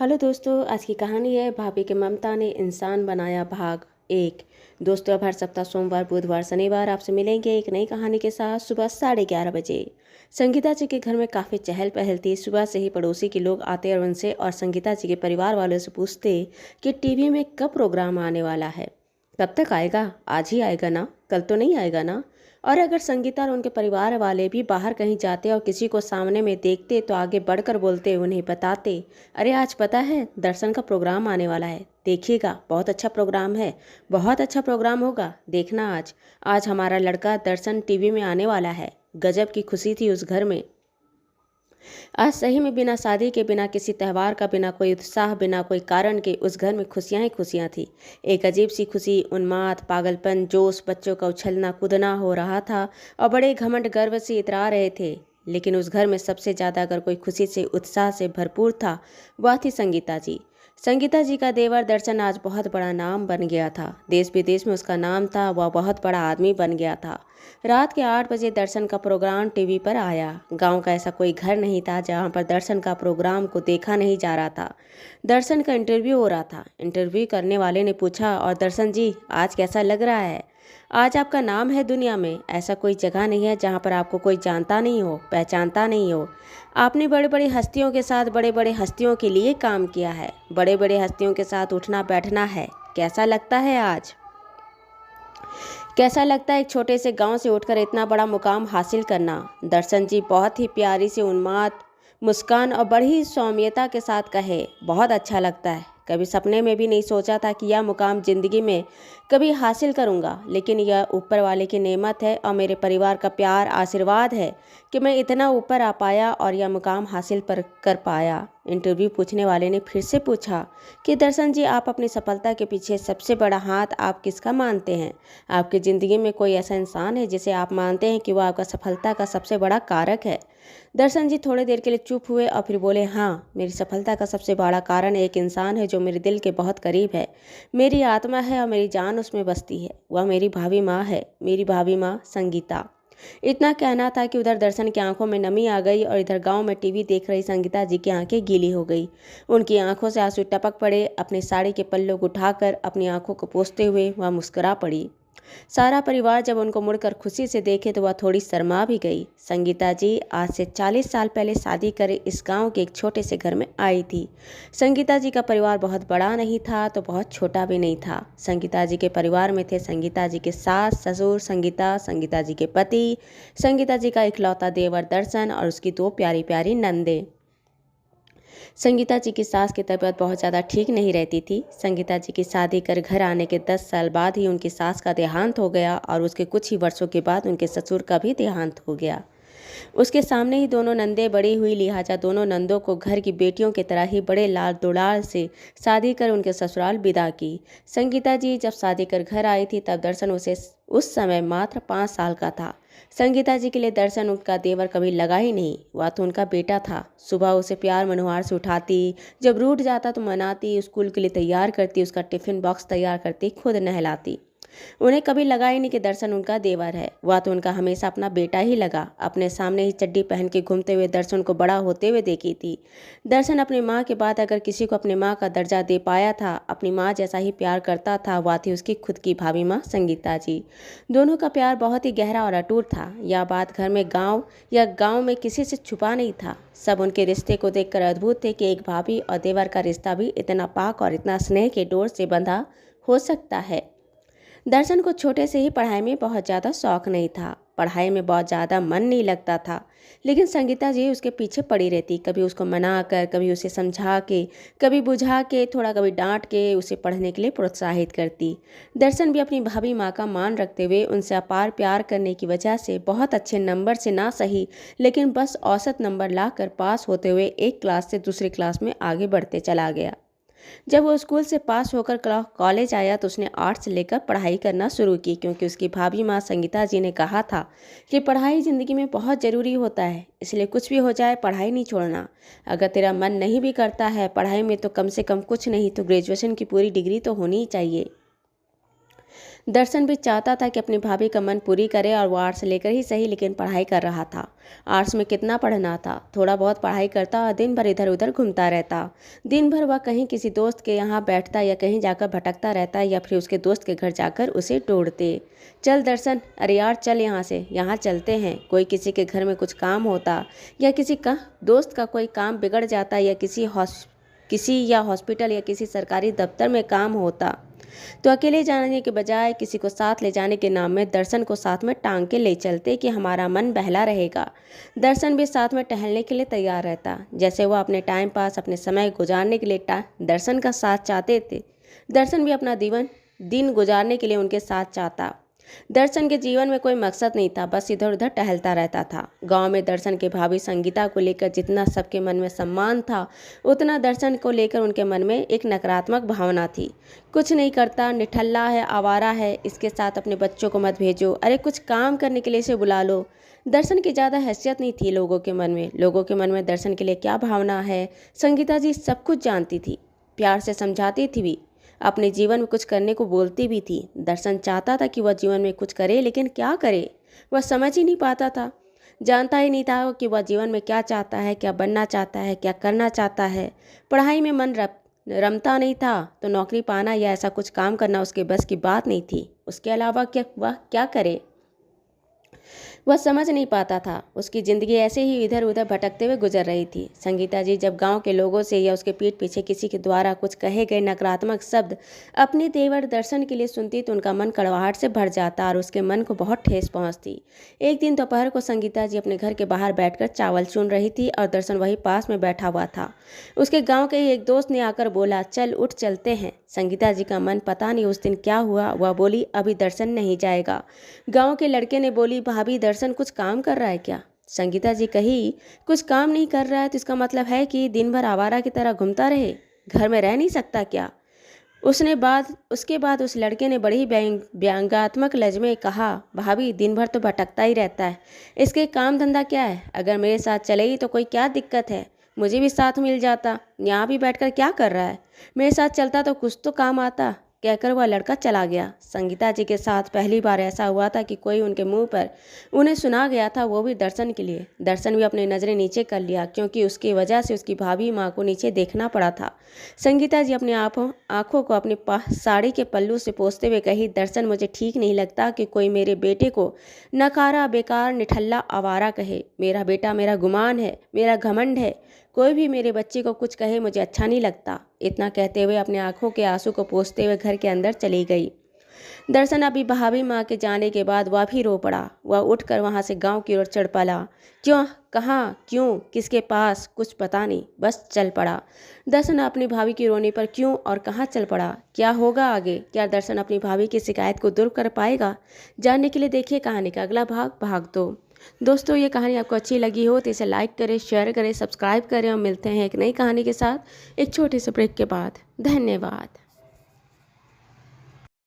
Hello दोस्तों, आज की कहानी है भाभी की ममता ने इंसान बनाया भाग एक। दोस्तों, अब हर सप्ताह सोमवार बुधवार शनिवार आपसे मिलेंगे एक नई कहानी के साथ सुबह 11:30 बजे। संगीता जी के घर में काफ़ी चहल पहल थी। सुबह से ही पड़ोसी के लोग आते और उनसे और संगीता जी के परिवार वालों से पूछते कि टीवी में कब प्रोग्राम आने वाला है, कब तक आएगा, आज ही आएगा ना, कल तो नहीं आएगा ना। और अगर संगीता और उनके परिवार वाले भी बाहर कहीं जाते और किसी को सामने में देखते तो आगे बढ़कर बोलते, उन्हें बताते, अरे आज पता है दर्शन का प्रोग्राम आने वाला है, देखिएगा बहुत अच्छा प्रोग्राम है, बहुत अच्छा प्रोग्राम होगा, देखना आज आज हमारा लड़का दर्शन टीवी में आने वाला है। गजब की खुशी थी उस घर में। आज सही में बिना शादी के, बिना किसी त्यौहार का, बिना कोई उत्साह, बिना कोई कारण के उस घर में खुशियां ही खुशियां थी। एक अजीब सी खुशी, उन्माद, पागलपन, जोश, बच्चों का उछलना कूदना हो रहा था और बड़े घमंड गर्व से इतरा रहे थे। लेकिन उस घर में सबसे ज़्यादा अगर कोई खुशी से उत्साह से भरपूर था वह थी संगीता जी। संगीता जी का देवर दर्शन आज बहुत बड़ा नाम बन गया था। देश विदेश में उसका नाम था, वह बहुत बड़ा आदमी बन गया था। रात के 8 बजे दर्शन का प्रोग्राम टीवी पर आया। गांव का ऐसा कोई घर नहीं था जहां पर दर्शन का प्रोग्राम को देखा नहीं जा रहा था। दर्शन का इंटरव्यू हो रहा था। इंटरव्यू करने वाले ने पूछा, और दर्शन जी आज कैसा लग रहा है? आज आपका नाम है दुनिया में, ऐसा कोई जगह नहीं है जहाँ पर आपको कोई जानता नहीं हो, पहचानता नहीं हो। आपने बड़े बड़े हस्तियों के साथ, बड़े बड़े हस्तियों के लिए काम किया है, बड़े बड़े हस्तियों के साथ उठना बैठना है। कैसा लगता है आज? कैसा लगता है एक छोटे से गांव से उठकर इतना बड़ा मुकाम हासिल करना? दर्शन जी बहुत ही प्यारी सी उन्माद मुस्कान और बड़ी सौम्यता के साथ कहे, बहुत अच्छा लगता है। कभी सपने में भी नहीं सोचा था कि यह मुकाम ज़िंदगी में कभी हासिल करूंगा, लेकिन यह ऊपर वाले की नेमत है और मेरे परिवार का प्यार आशीर्वाद है कि मैं इतना ऊपर आ पाया और यह मुकाम हासिल कर पाया। इंटरव्यू पूछने वाले ने फिर से पूछा कि दर्शन जी आप अपनी सफलता के पीछे सबसे बड़ा हाथ आप किसका मानते हैं? आपकी ज़िंदगी में कोई ऐसा इंसान है जिसे आप मानते हैं कि वह आपका सफलता का सबसे बड़ा कारक है? दर्शन जी थोड़ी देर के लिए चुप हुए और फिर बोले, हाँ, मेरी सफलता का सबसे बड़ा कारण एक इंसान है जो मेरे दिल के बहुत करीब है। मेरी आत्मा है और मेरी जान उसमें बसती है। वह मेरी भाभी माँ है, मेरी भाभी माँ संगीता। इतना कहना था कि उधर दर्शन की आंखों में नमी आ गई और इधर गांव में टीवी देख रही संगीता जी की आंखें गीली हो गई। उनकी आंखों से आंसू टपक पड़े। अपनी साड़ी के पल्लों को उठाकर अपनी आंखों को पोंछते हुए वह मुस्कुरा पड़ी। सारा परिवार जब उनको मुड़कर खुशी से देखे तो वह थोड़ी शर्मा भी गई। संगीता जी आज से 40 साल पहले शादी कर इस गांव के एक छोटे से घर में आई थी। संगीता जी का परिवार बहुत बड़ा नहीं था तो बहुत छोटा भी नहीं था। संगीता जी के परिवार में थे संगीता जी के सास ससुर, संगीता जी के पति, संगीता जी का इकलौता देवर दर्शन और उसकी 2 प्यारी प्यारी नंदे। संगीता जी की सास की तबीयत बहुत ज़्यादा ठीक नहीं रहती थी। संगीता जी की शादी कर घर आने के 10 साल बाद ही उनकी सास का देहांत हो गया और उसके कुछ ही वर्षों के बाद उनके ससुर का भी देहांत हो गया। उसके सामने ही दोनों नंदे बड़ी हुई, लिहाजा दोनों नंदों को घर की बेटियों की तरह ही बड़े लाड दुलार से शादी कर उनके ससुराल विदा की। संगीता जी जब शादी कर घर आई थी तब दर्शन उसे उस समय मात्र 5 साल का था। संगीता जी के लिए दर्शन उनका देवर कभी लगा ही नहीं, वह तो उनका बेटा था। सुबह उसे प्यार मनोहार से उठाती, जब रूठ जाता तो मनाती, स्कूल के लिए तैयार करती, उसका टिफिन बॉक्स तैयार करती, खुद नहलाती। उन्हें कभी लगा ही नहीं कि दर्शन उनका देवर है, वह तो उनका हमेशा अपना बेटा ही लगा। अपने सामने ही चड्डी पहन के घूमते हुए दर्शन को बड़ा होते हुए देखी थी। दर्शन अपनी माँ के बाद अगर किसी को अपनी माँ का दर्जा दे पाया था, अपनी माँ जैसा ही प्यार करता था, वह थी उसकी खुद की भाभी माँ संगीता जी। दोनों का प्यार बहुत ही गहरा और अटूट था। यह बात घर में गाँव में किसी से छुपा नहीं था। सब उनके रिश्ते को देखकर अद्भुत थे कि एक भाभी और देवर का रिश्ता भी इतना पाक और इतना स्नेह के डोर से बंधा हो सकता है। दर्शन को छोटे से ही पढ़ाई में बहुत ज़्यादा शौक नहीं था, पढ़ाई में बहुत ज़्यादा मन नहीं लगता था, लेकिन संगीता जी उसके पीछे पड़ी रहती, कभी उसको मना कर, कभी उसे समझा के, कभी बुझा के, थोड़ा कभी डांट के उसे पढ़ने के लिए प्रोत्साहित करती। दर्शन भी अपनी भाभी माँ का मान रखते हुए उनसे अपार प्यार करने की वजह से बहुत अच्छे नंबर से ना सही लेकिन बस औसत नंबर लाकर पास होते हुए एक क्लास से दूसरी क्लास में आगे बढ़ते चला गया। जब वो स्कूल से पास होकर कॉलेज आया तो उसने आर्ट्स लेकर पढ़ाई करना शुरू की, क्योंकि उसकी भाभी माँ संगीता जी ने कहा था कि पढ़ाई ज़िंदगी में बहुत ज़रूरी होता है, इसलिए कुछ भी हो जाए पढ़ाई नहीं छोड़ना। अगर तेरा मन नहीं भी करता है पढ़ाई में तो कम से कम कुछ नहीं तो ग्रेजुएशन की पूरी डिग्री तो होनी ही चाहिए। दर्शन भी चाहता था कि अपनी भाभी का मन पूरी करे और वो आर्ट्स लेकर ही सही लेकिन पढ़ाई कर रहा था। आर्ट्स में कितना पढ़ना था, थोड़ा बहुत पढ़ाई करता और दिन भर इधर उधर घूमता रहता। दिन भर वह कहीं किसी दोस्त के यहाँ बैठता या कहीं जाकर भटकता रहता या फिर उसके दोस्त के घर जाकर उसे ढूंढते। चल दर्शन, अरे यार चल यहाँ से, यहाँ चलते हैं। कोई किसी के घर में कुछ काम होता या किसी का दोस्त का कोई काम बिगड़ जाता या किसी या हॉस्पिटल या किसी सरकारी दफ्तर में काम होता तो अकेले जाने के बजाय किसी को साथ ले जाने के नाम में दर्शन को साथ में टांग के ले चलते कि हमारा मन बहला रहेगा। दर्शन भी साथ में टहलने के लिए तैयार रहता, जैसे वह अपने टाइम पास अपने समय गुजारने के लिए दर्शन का साथ चाहते थे। दर्शन भी अपना दिन गुजारने के लिए उनके साथ चाहता। दर्शन के जीवन में कोई मकसद नहीं था, बस इधर उधर टहलता रहता था। गांव में दर्शन के भाभी संगीता को लेकर जितना सबके मन में सम्मान था, उतना दर्शन को लेकर उनके मन में एक नकारात्मक भावना थी। कुछ नहीं करता, निठल्ला है, आवारा है, इसके साथ अपने बच्चों को मत भेजो, अरे कुछ काम करने के लिए इसे बुला लो। दर्शन की ज़्यादा हैसियत नहीं थी लोगों के मन में। लोगों के मन में दर्शन के लिए क्या भावना है, संगीता जी सब कुछ जानती थी, प्यार से समझाती थी भी, अपने जीवन में कुछ करने को बोलती भी थी। दर्शन चाहता था कि वह जीवन में कुछ करे, लेकिन क्या करे वह समझ ही नहीं पाता था। जानता ही नहीं था कि वह जीवन में क्या चाहता है, क्या बनना चाहता है, क्या करना चाहता है। पढ़ाई में मन रमता नहीं था तो नौकरी पाना या ऐसा कुछ काम करना उसके बस की बात नहीं थी। उसके अलावा वह क्या करे वह समझ नहीं पाता था। उसकी ज़िंदगी ऐसे ही इधर उधर भटकते हुए गुजर रही थी। संगीता जी जब गांव के लोगों से या उसके पीठ पीछे किसी के द्वारा कुछ कहे गए नकारात्मक शब्द अपने देवर दर्शन के लिए सुनती तो उनका मन कड़वाहट से भर जाता और उसके मन को बहुत ठेस पहुंचती। एक दिन दोपहर को संगीता जी अपने घर के बाहर बैठकर चावल चुन रही थी और दर्शन वही पास में बैठा हुआ था। उसके गाँव के ही एक दोस्त ने आकर बोला, चल उठ चलते हैं। संगीता जी का मन पता नहीं उस दिन क्या हुआ, वह बोली अभी दर्शन नहीं जाएगा। गाँव के लड़के ने बोली, भाभी दर्शन कुछ काम कर रहा है क्या? संगीता जी कही, कुछ काम नहीं कर रहा है तो इसका मतलब है कि दिन भर आवारा की तरह घूमता रहे, घर में रह नहीं सकता क्या? उसके बाद उस लड़के ने बड़ी व्यंग्यात्मक लहजे में कहा, भाभी दिन भर तो भटकता ही रहता है, इसके काम धंधा क्या है? अगर मेरे साथ चलेगी तो कोई क्या दिक्कत है, मुझे भी साथ मिल जाता। यहाँ भी बैठकर क्या कर रहा है, मेरे साथ चलता तो कुछ तो काम आता। कहकर वह लड़का चला गया। संगीता जी के साथ पहली बार ऐसा हुआ था कि कोई उनके मुंह पर उन्हें सुना गया था, वो भी दर्शन के लिए। दर्शन भी अपनी नज़रें नीचे कर लिया क्योंकि उसकी वजह से उसकी भाभी माँ को नीचे देखना पड़ा था। संगीता जी अपने आँखों को अपने साड़ी के पल्लू से पोंछते हुए कही, दर्शन मुझे ठीक नहीं लगता कि कोई मेरे बेटे को नकारा, बेकार, निठल्ला, आवारा कहे। मेरा बेटा मेरा गुमान है, मेरा घमंड है, कोई भी मेरे बच्चे को कुछ कहे मुझे अच्छा नहीं लगता। इतना कहते हुए अपने आंखों के आंसू को पोंछते हुए घर के अंदर चली गई। दर्शन अभी भाभी माँ के जाने के बाद वह भी रो पड़ा। वह उठकर वहाँ से गांव की ओर चढ़ पड़ा। क्यों, कहाँ, क्यों, किसके पास, कुछ पता नहीं, बस चल पड़ा। दर्शन अपनी भाभी की रोने पर क्यों और कहाँ चल पड़ा, क्या होगा आगे? क्या दर्शन अपनी भाभी की शिकायत को दूर कर पाएगा? जानने के लिए देखिए कहानी का अगला भाग 2। दोस्तों ये कहानी आपको अच्छी लगी हो तो इसे लाइक करें, शेयर करें, सब्सक्राइब करें और मिलते हैं एक नई कहानी के साथ एक छोटे से ब्रेक के बाद। धन्यवाद।